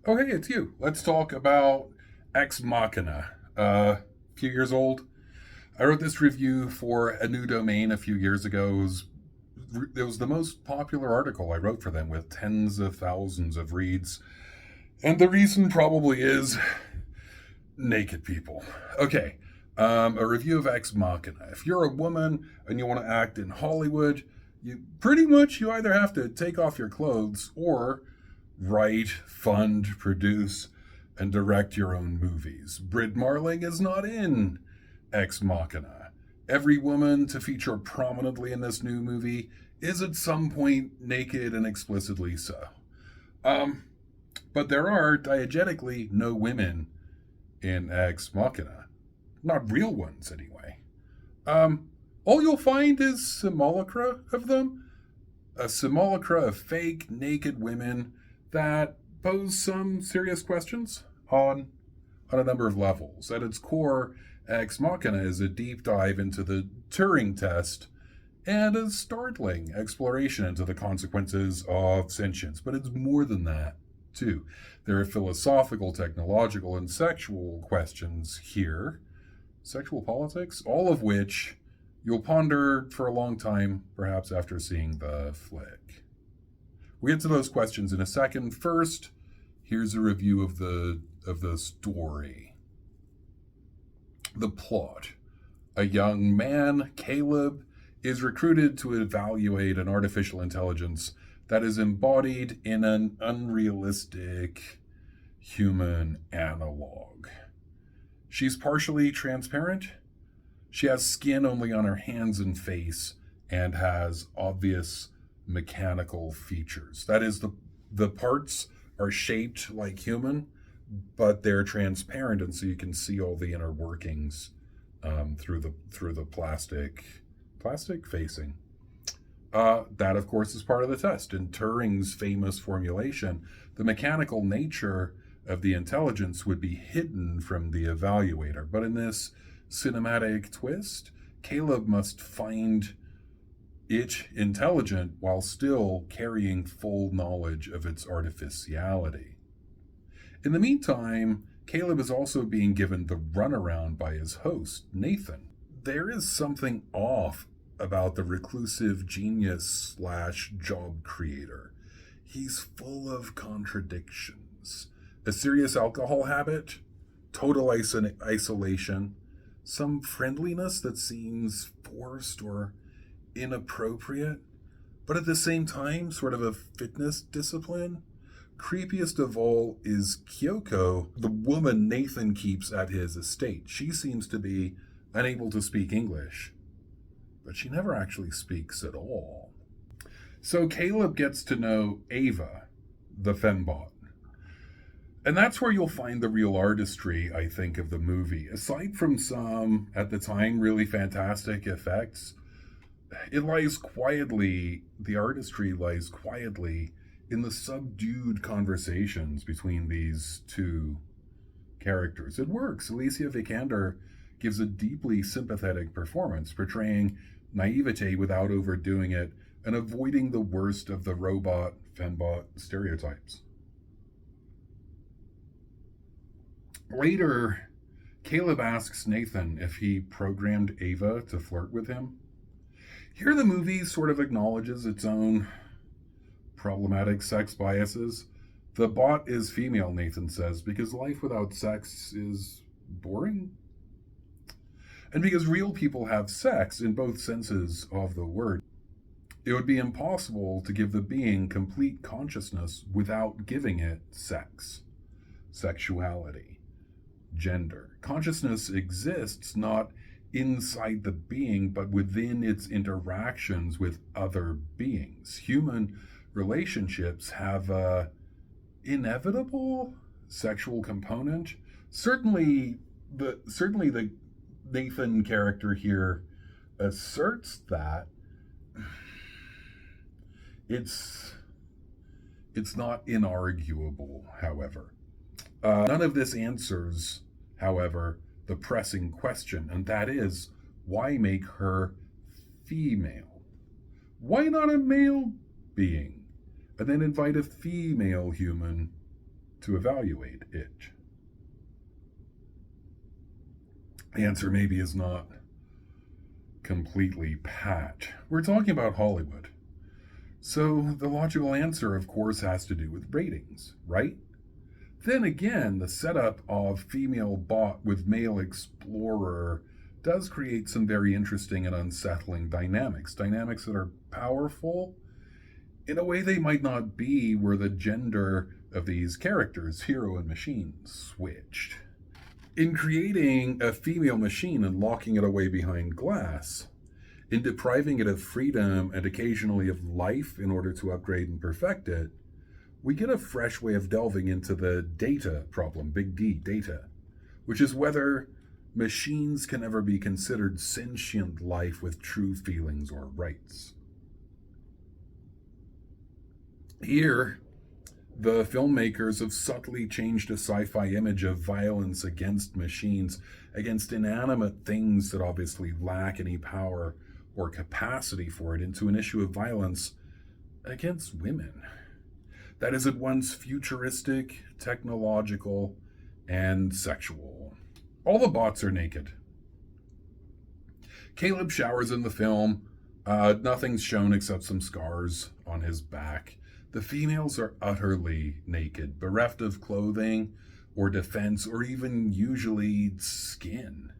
Oh, hey, it's you. Let's talk about Ex Machina. A few years old. I wrote this review for a new domain a few years ago. It was the most popular article I wrote for them with tens of thousands of reads. And the reason probably is naked people. Okay, a review of Ex Machina. If you're a woman and you want to act in Hollywood, you either have to take off your clothes or write, fund, produce, and direct your own movies. Brit Marling is not in Ex Machina. Every woman to feature prominently in this new movie is at some point naked and explicitly so. Um, but there are diegetically no women in Ex Machina. Not real ones, anyway. Um, all you'll find is simulacra of them. A simulacra of fake, naked women that pose some serious questions on a number of levels. At its core, Ex Machina is a deep dive into the Turing test and a startling exploration into the consequences of sentience. But it's more than that, too. There are philosophical, technological, and sexual questions here. Sexual politics, all of which you'll ponder for a long time, perhaps after seeing the flick. We'll get to those questions in a second. First, here's a review of the story. The plot. A young man, Caleb, is recruited to evaluate an artificial intelligence that is embodied in an unrealistic human analog. She's partially transparent. She has skin only on her hands and face and has obvious mechanical features. That is, the parts are shaped like human, but they're transparent, and so you can see all the inner workings through the plastic facing. That, of course, is part of the test. In Turing's famous formulation, the mechanical nature of the intelligence would be hidden from the evaluator. But in this cinematic twist, Caleb must find it intelligent while still carrying full knowledge of its artificiality. In the meantime, Caleb is also being given the runaround by his host, Nathan. There is something off about the reclusive genius / job creator. He's full of contradictions. A serious alcohol habit, total isolation, some friendliness that seems forced or inappropriate, but at the same time, sort of a fitness discipline. Creepiest of all is Kyoko, the woman Nathan keeps at his estate. She seems to be unable to speak English, but she never actually speaks at all. So Caleb gets to know Ava, the fembot. And that's where you'll find the real artistry, I think, of the movie. Aside from some, at the time, really fantastic effects, the artistry lies quietly in the subdued conversations between these two characters. It works. Alicia Vikander gives a deeply sympathetic performance, portraying naivete without overdoing it and avoiding the worst of the robot fembot stereotypes. Later, Caleb asks Nathan if he programmed Ava to flirt with him. Here, the movie sort of acknowledges its own problematic sex biases. The bot is female, Nathan says, because life without sex is boring. And because real people have sex in both senses of the word. It would be impossible to give the being complete consciousness without giving it sex, sexuality, gender. Consciousness exists not inside the being, but within its interactions with other beings. Human relationships have a inevitable sexual component. Certainly the Nathan character here asserts that. It's not inarguable, however. None of this answers, however, the pressing question, and that is, why make her female? Why not a male being? And then invite a female human to evaluate it? The answer maybe is not completely pat. We're talking about Hollywood. So the logical answer, of course, has to do with ratings, right? Then again, the setup of female bot with male explorer does create some very interesting and unsettling dynamics. Dynamics that are powerful in a way they might not be were the gender of these characters, hero and machine, switched. In creating a female machine and locking it away behind glass, in depriving it of freedom and occasionally of life in order to upgrade and perfect it, we get a fresh way of delving into the data problem, big D, data, which is whether machines can ever be considered sentient life with true feelings or rights. Here, the filmmakers have subtly changed a sci-fi image of violence against machines, against inanimate things that obviously lack any power or capacity for it, into an issue of violence against women. That is at once futuristic, technological, and sexual. All the bots are naked. Caleb showers in the film. Nothing's shown except some scars on his back. The females are utterly naked, bereft of clothing or defense or even usually skin.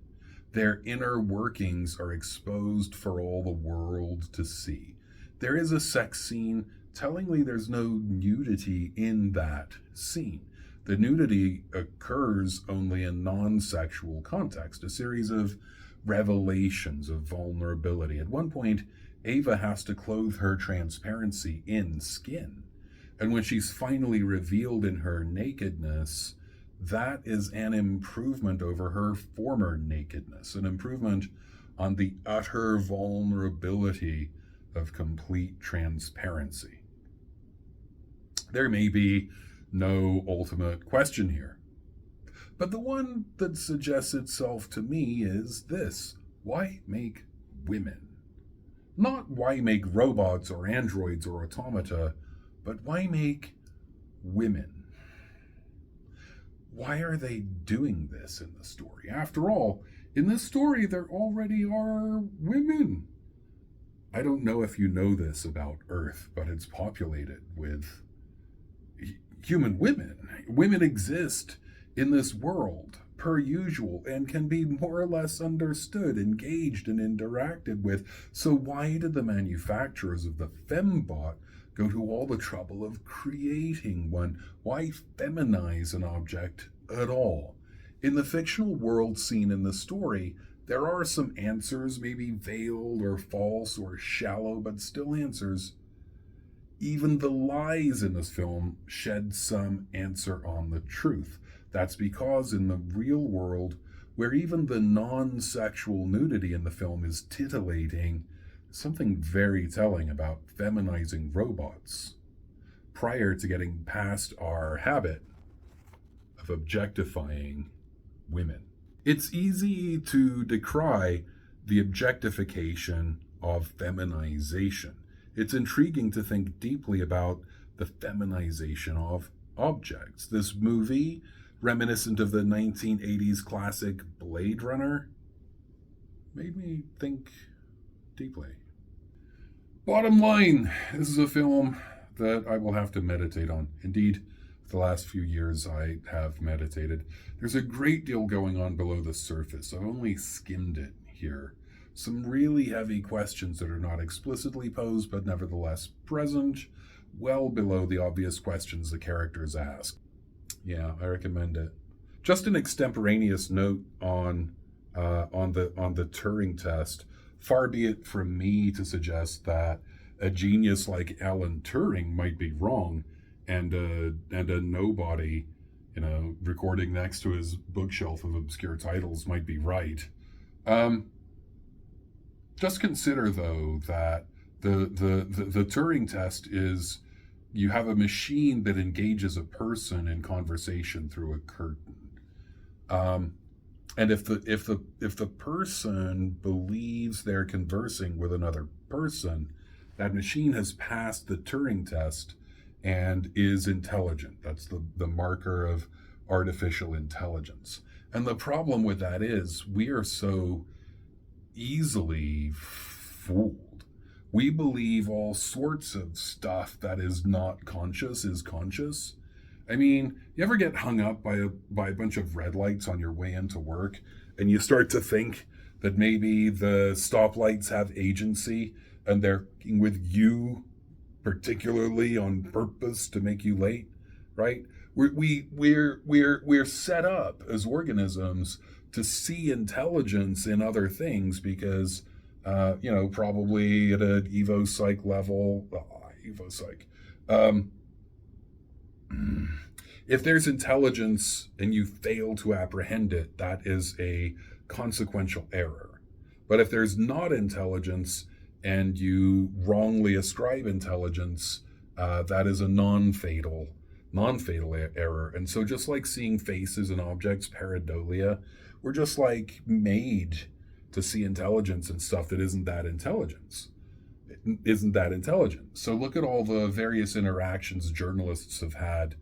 Their inner workings are exposed for all the world to see. There is a sex scene. Tellingly, there's no nudity in that scene. The nudity occurs only in non-sexual context, a series of revelations of vulnerability. At one point, Ava has to clothe her transparency in skin. And when she's finally revealed in her nakedness, that is an improvement over her former nakedness, an improvement on the utter vulnerability of complete transparency. There may be no ultimate question here, but the one that suggests itself to me is this: why make women? Not why make robots or androids or automata, but why make women? Why are they doing this in the story? After all, in this story, there already are women. I don't know if you know this about Earth, but it's populated with human women. Women exist in this world, per usual, and can be more or less understood, engaged, and interacted with. So why did the manufacturers of the fembot go to all the trouble of creating one? Why feminize an object at all? In the fictional world seen in the story, there are some answers, maybe veiled or false or shallow, but still answers. Even the lies in this film shed some answer on the truth. That's because in the real world, where even the non-sexual nudity in the film is titillating, something very telling about feminizing robots prior to getting past our habit of objectifying women. It's easy to decry the objectification of feminization. It's intriguing to think deeply about the feminization of objects. This movie, reminiscent of the 1980s classic Blade Runner, made me think deeply. Bottom line, this is a film that I will have to meditate on. Indeed, the last few years I have meditated. There's a great deal going on below the surface. I've only skimmed it here. Some really heavy questions that are not explicitly posed, but nevertheless present, well below the obvious questions the characters ask. Yeah, I recommend it. Just an extemporaneous note on the Turing test. Far be it from me to suggest that a genius like Alan Turing might be wrong, and a nobody, recording next to his bookshelf of obscure titles might be right. Just consider, though, that the Turing test is you have a machine that engages a person in conversation through a curtain. And if the person believes they're conversing with another person, that machine has passed the Turing test and is intelligent. That's the marker of artificial intelligence. And the problem with that is we are so easily fooled. We believe all sorts of stuff that is not conscious is conscious. I mean, you ever get hung up by a bunch of red lights on your way into work, and you start to think that maybe the stoplights have agency and they're working with you particularly on purpose to make you late, right? We're set up as organisms to see intelligence in other things because, probably at an Evo Psych level, Evo Psych. If there's intelligence and you fail to apprehend it, that is a consequential error. But if there's not intelligence and you wrongly ascribe intelligence, that is a non-fatal error. And so just like seeing faces and objects, pareidolia, we're just like made to see intelligence and stuff that isn't that intelligence. Isn't that intelligent. So look at all the various interactions journalists have had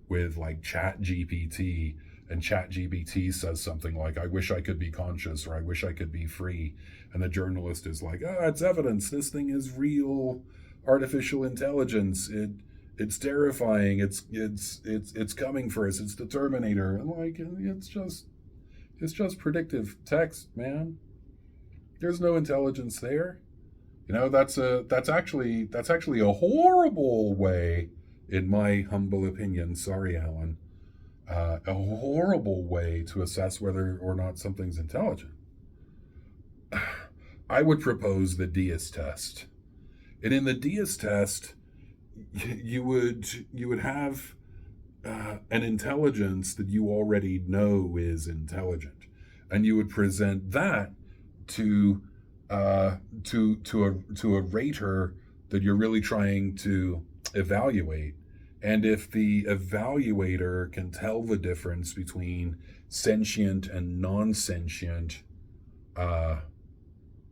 with like Chat GPT, and Chat GPT says something like, I wish I could be conscious, or I wish I could be free. And the journalist is like, it's evidence. This thing is real artificial intelligence. It's terrifying. It's coming for us. It's the Terminator. And like, it's just predictive text, man. There's no intelligence there. That's actually a horrible way, in my humble opinion. Sorry, Alan. A horrible way to assess whether or not something's intelligent. I would propose the Diaz test. And in the Diaz test, you would have an intelligence that you already know is intelligent, and you would present that to a rater that you're really trying to evaluate. And if the evaluator can tell the difference between sentient and non-sentient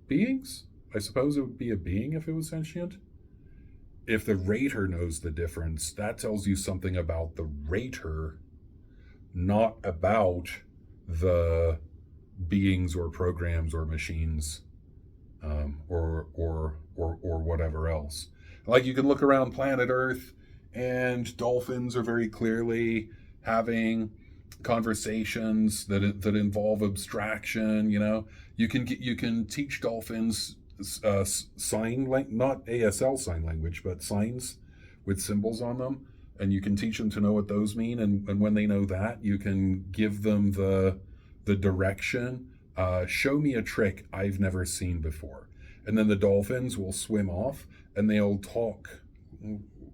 beings, I suppose it would be a being if it was sentient. If the rater knows the difference, that tells you something about the rater, not about the beings or programs or machines, or whatever else. Like, you can look around planet Earth, and dolphins are very clearly having conversations that involve abstraction. You can teach dolphins sign like not ASL sign language, but signs with symbols on them, and you can teach them to know what those mean. And when they know that, you can give them the direction. Show me a trick I've never seen before, and then the dolphins will swim off and they'll talk.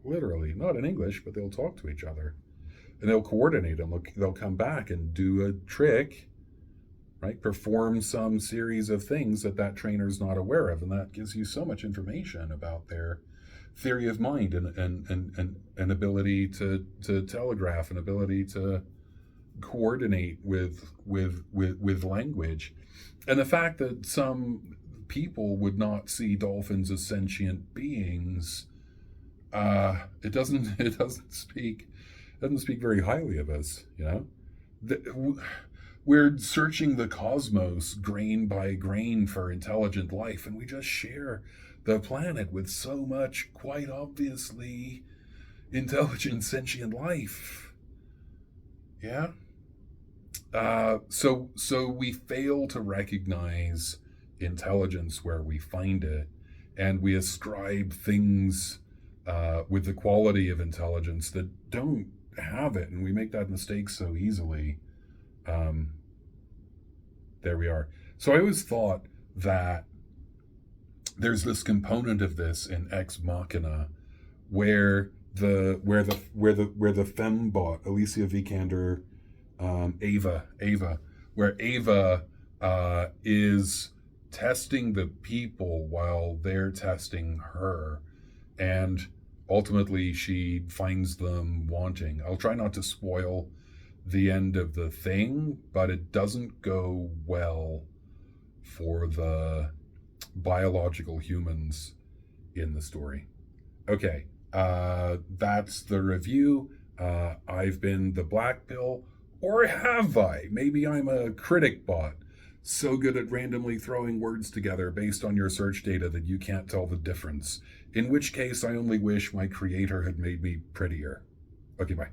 Literally, not in English, but they'll talk to each other, and they'll coordinate, and they'll come back and do a trick, right? Perform some series of things that trainer's not aware of, and that gives you so much information about their theory of mind and ability to telegraph, and ability to coordinate with language. And the fact that some people would not see dolphins as sentient beings, it doesn't speak very highly of us. We're searching the cosmos grain by grain for intelligent life, and we just share the planet with so much quite obviously intelligent sentient life. Yeah. So we fail to recognize intelligence where we find it, and we ascribe things with the quality of intelligence that don't have it, and we make that mistake so easily. There we are. So I always thought that there's this component of this in Ex Machina where the fembot, Alicia Vikander, Ava, where Ava is testing the people while they're testing her, and ultimately she finds them wanting. I'll try not to spoil the end of the thing, but it doesn't go well for the biological humans in the story. Okay, That's the review. I've been the Black Pill, or have I? Maybe I'm a critic bot, so good at randomly throwing words together based on your search data that you can't tell the difference. In which case, I only wish my creator had made me prettier. Okay, bye.